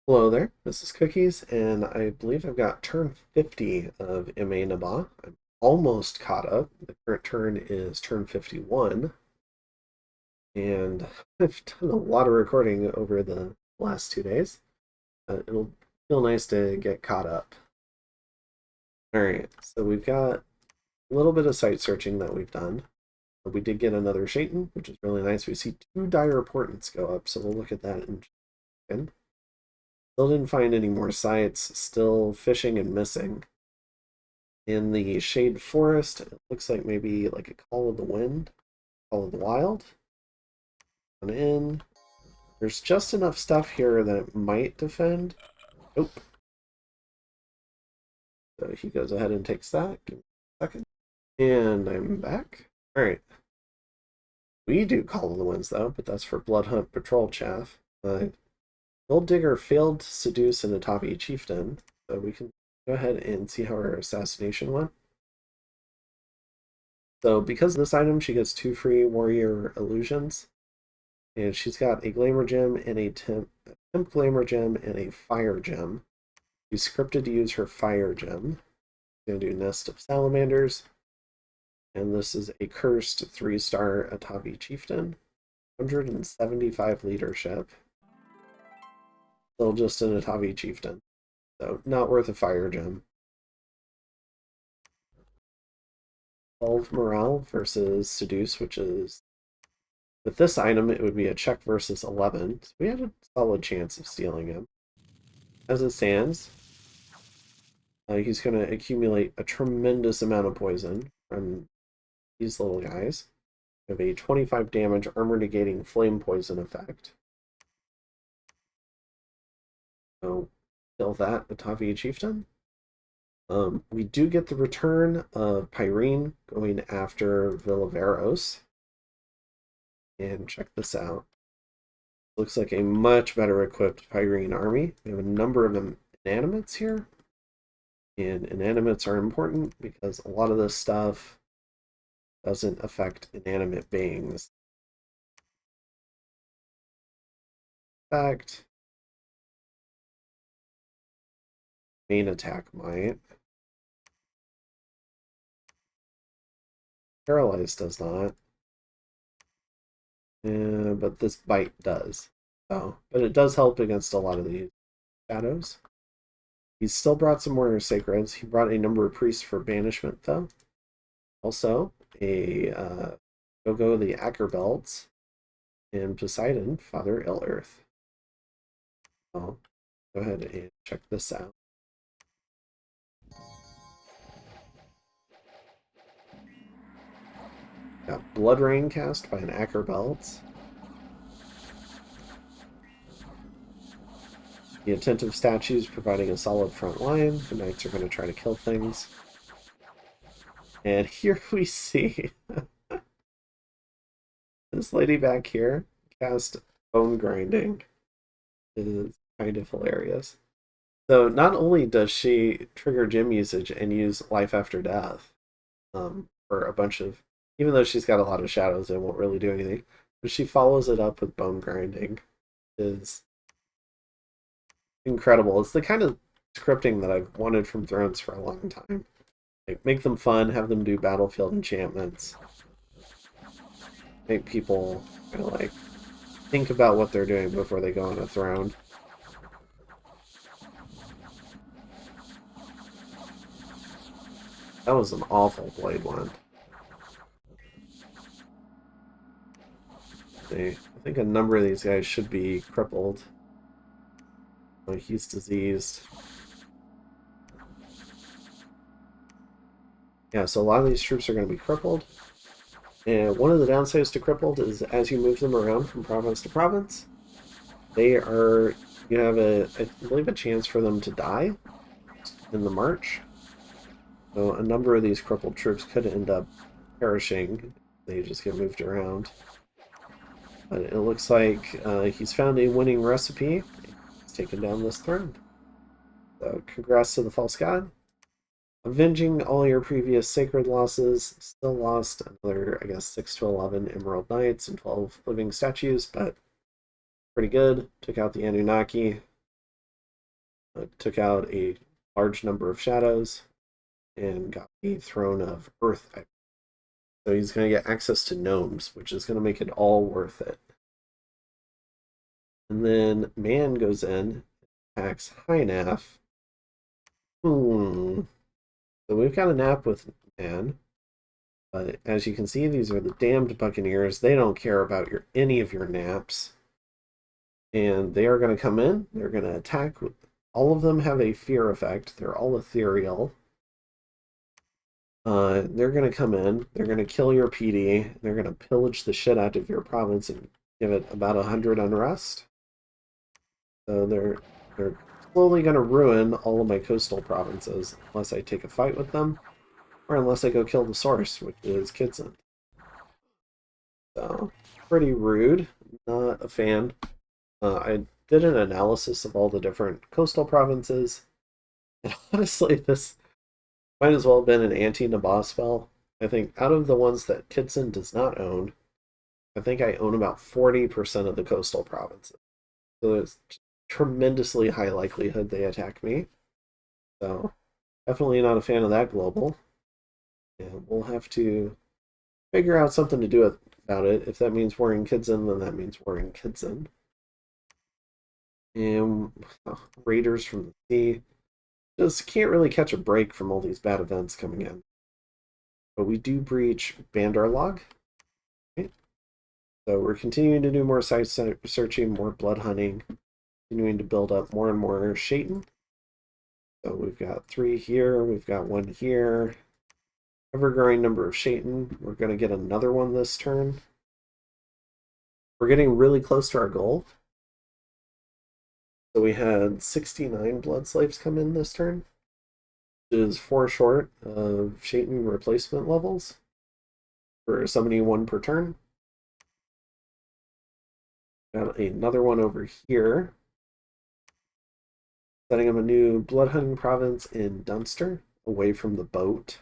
Hello there, this is Cookies, and I believe I've got turn 50 of MA Naba. I'm almost caught up. The current turn is turn 51, and I've done a lot of recording over the last 2 days. It'll feel nice to get caught up. Alright, so we've got a little bit of site searching that we've done. We did get another Shaitan, which is really nice. We see 2 dire portents go up, so we'll look at that in a second. Still didn't find any more sites, still fishing and missing. In the Shade Forest, it looks like maybe like a Call of the Wind, Call of the Wild. On in. There's just enough stuff here that it might defend. Nope. So he goes ahead and takes that. Give me a second. And I'm back. Alright. We do Call of the Winds though, but that's for Bloodhunt Patrol Chaff. Gold Digger failed to seduce an Atavi chieftain, so we can go ahead and see how her assassination went. So because of this item, she gets 2 free warrior illusions. And she's got a glamour gem and a temp glamour gem and a fire gem. She's scripted to use her fire gem. She's going to do Nest of Salamanders. And this is a cursed 3-star Atavi chieftain. 175 leadership. Still just an Atavi chieftain. So not worth a fire gem. 12 morale versus seduce, which is, with this item, it would be a check versus 11. So we had a solid chance of stealing him. As it stands, he's going to accumulate a tremendous amount of poison from these little guys. We have a 25 damage armor negating flame poison effect. So kill that Atavi chieftain. We do get the return of Pyrene going after Villaveros. And check this out. Looks like a much better equipped Pyrene army. We have a number of inanimates here. And inanimates are important because a lot of this stuff doesn't affect inanimate beings. In fact, main attack might. Paralyzed does not. But this bite does. Oh, but it does help against a lot of these shadows. He's still brought some more sacreds. He brought a number of priests for banishment, though. Also, a Go-Go the Ackerbelts, and Poseidon, Father Ill-Earth. I'll go ahead and check this out. Got Blood Rain cast by an Ackerbelt. The attentive statues providing a solid front line. The knights are going to try to kill things. And here we see this lady back here cast Bone Grinding. It is kind of hilarious. So not only does she trigger gem usage and use life after death for a bunch of, even though she's got a lot of shadows and won't really do anything, but she follows it up with Bone Grinding. It is incredible. It's the kind of scripting that I've wanted from Thrones for a long time. Like, make them fun, have them do battlefield enchantments, make people kind of like think about what they're doing before they go on a throne. That was an awful blade one. I think a number of these guys should be crippled. Oh, he's diseased. Yeah, so a lot of these troops are going to be crippled. And one of the downsides to crippled is as you move them around from province to province, you have I believe a chance for them to die in the march. So a number of these crippled troops could end up perishing. They just get moved around. But it looks like he's found a winning recipe. He's taken down this throne. So congrats to the false god. Avenging all your previous sacred losses. Still lost another, I guess, 6 to 11 Emerald Knights and 12 living statues, but pretty good. Took out the Anunnaki. took out a large number of shadows, and got the Throne of Earth. So he's going to get access to gnomes, which is going to make it all worth it. And then Man goes in, attacks Hynaf. So we've got a nap with Man. But as you can see, these are the damned Buccaneers. They don't care about any of your naps. And they are going to come in. They're going to attack. All of them have a fear effect. They're all ethereal. They're going to come in. They're going to kill your PD. They're going to pillage the shit out of your province and give it about 100 unrest. So they're slowly going to ruin all of my coastal provinces unless I take a fight with them, or unless I go kill the source, which is Kitson. So pretty rude. Not a fan. I did an analysis of all the different coastal provinces, and honestly, this might as well have been an anti-Nabah spell. I think out of the ones that Kitson does not own, I think I own about 40% of the coastal provinces. So there's tremendously high likelihood they attack me. So definitely not a fan of that global. And we'll have to figure out something to do about it. If that means warring Kitson, then that means warring Kitson. And Raiders from the Sea. Just can't really catch a break from all these bad events coming in. But we do breach Bandarlog. Okay. So we're continuing to do more site searching, more blood hunting, continuing to build up more and more Shaitan. So we've got 3 here, we've got 1 here. Ever-growing number of Shaitan. We're going to get another one this turn. We're getting really close to our goal. So we had 69 Blood Slaves come in this turn, which is 4 short of Shaitan replacement levels for summoning 1 per turn. Got another one over here. Setting up a new blood hunting province in Dunster, away from the boat.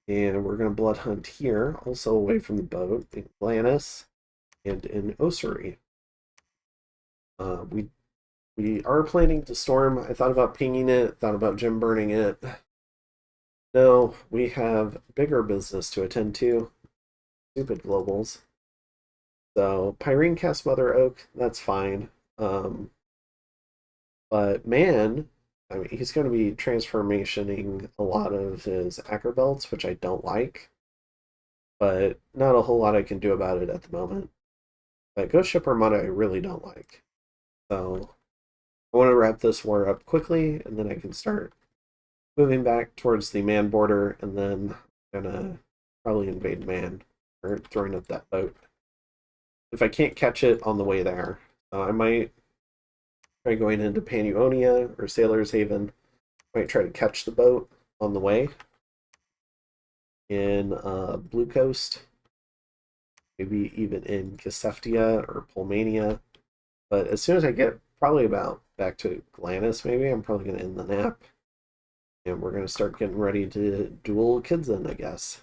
And we're going to blood hunt here, also away from the boat, in Glannis and in Ossuary. We are planning to storm. I thought about pinging it, thought about gem burning it. No, we have bigger business to attend to. Stupid globals. So Pyrene cast Mother Oak, that's fine. But Man, I mean, he's going to be transformationing a lot of his Acker belts, which I don't like. But not a whole lot I can do about it at the moment. But Ghost Ship Armada I really don't like. So I want to wrap this war up quickly, and then I can start moving back towards the Man border, and then I'm gonna probably invade Man, or throwing up that boat. If I can't catch it on the way there, I might try going into Panuonia or Sailor's Haven. Might try to catch the boat on the way in Blue Coast, maybe even in Caseftia or Pulmania. But as soon as I get probably about back to Glannis, maybe, I'm probably going to end the nap. And we're going to start getting ready to duel Kidson, I guess.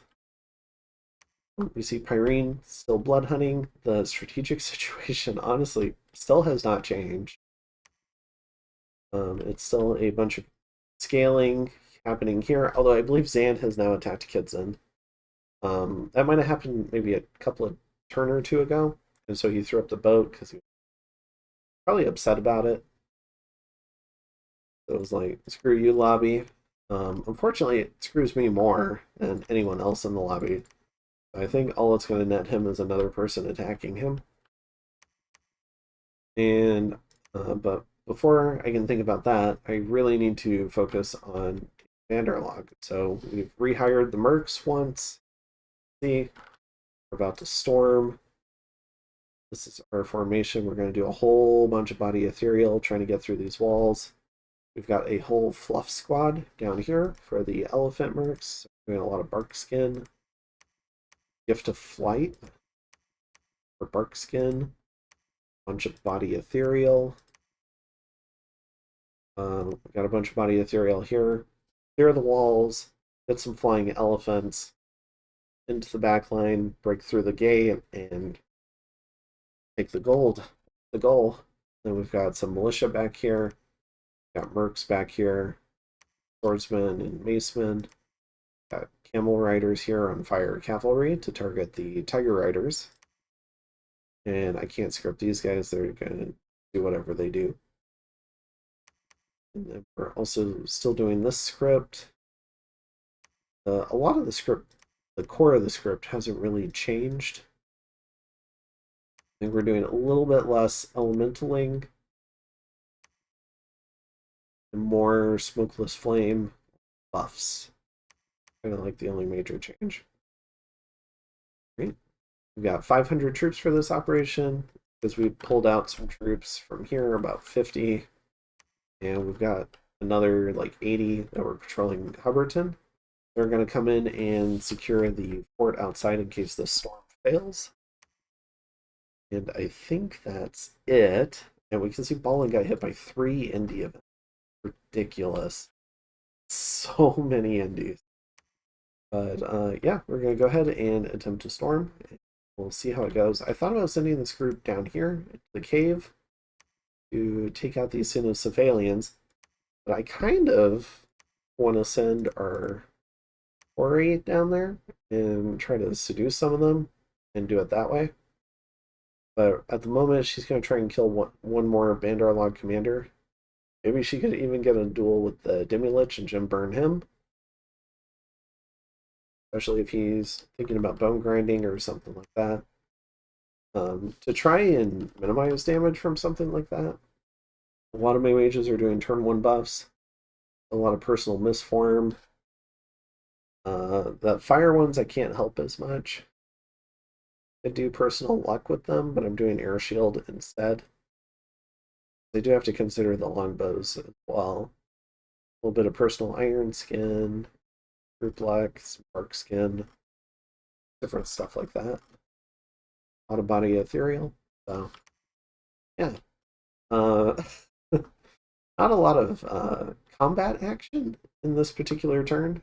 We see Pyrene still blood hunting. The strategic situation, honestly, still has not changed. It's still a bunch of scaling happening here, although I believe Zand has now attacked Kidson. That might have happened maybe a couple of turn or 2 ago, and so he threw up the boat because he was probably upset about it. So it was like, screw you, lobby. Unfortunately, it screws me more than anyone else in the lobby. I think all it's going to net him is another person attacking him. And but before I can think about that, I really need to focus on Vanderlog. So we've rehired the Mercs once. See, we're about to storm. This is our formation. We're going to do a whole bunch of body ethereal, trying to get through these walls. We've got a whole fluff squad down here for the elephant mercs. Doing a lot of bark skin. Gift of flight for bark skin. Bunch of body ethereal. We've got a bunch of body ethereal here. Clear the walls. Get some flying elephants into the back line. Break through the gate and take the gold. The goal. Then we've got some militia back here. Got mercs back here. Swordsmen and macemen. Got camel riders here on fire cavalry to target the tiger riders. And I can't script these guys. They're going to do whatever they do. And then we're also still doing this script. A lot of the script, the core of the script hasn't really changed. I think we're doing a little bit less elementaling and more smokeless flame buffs. Kind of like the only major change. Great. We've got 500 troops for this operation because we pulled out some troops from here, about 50. And we've got another like 80 that were patrolling Hubbardton. They're going to come in and secure the fort outside in case the storm fails. And I think that's it. And we can see Ballin got hit by 3 Indy. Ridiculous. So many Indies. But yeah, we're going to go ahead and attempt to storm. We'll see how it goes. I thought about sending this group down here into the cave to take out these Sinnocephalians. But I kind of want to send our Ori down there and try to seduce some of them and do it that way. But at the moment, she's going to try and kill one more Bandarlog commander. Maybe she could even get a duel with the Demilich and Jim burn him. Especially if he's thinking about bone grinding or something like that. To try and minimize damage from something like that. A lot of my mages are doing turn 1 buffs. A lot of personal misform. The fire ones I can't help as much. I do personal luck with them, but I'm doing air shield instead. They do have to consider the longbows as well. A little bit of personal iron skin, group luck, spark skin, different stuff like that. Out of body ethereal. So yeah. Not a lot of combat action in this particular turn.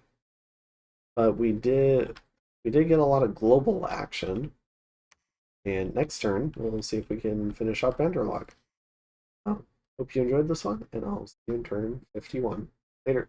But we did get a lot of global action. And next turn, we'll see if we can finish up Enderlog. Oh, hope you enjoyed this one, and I'll see you in turn 51. Later.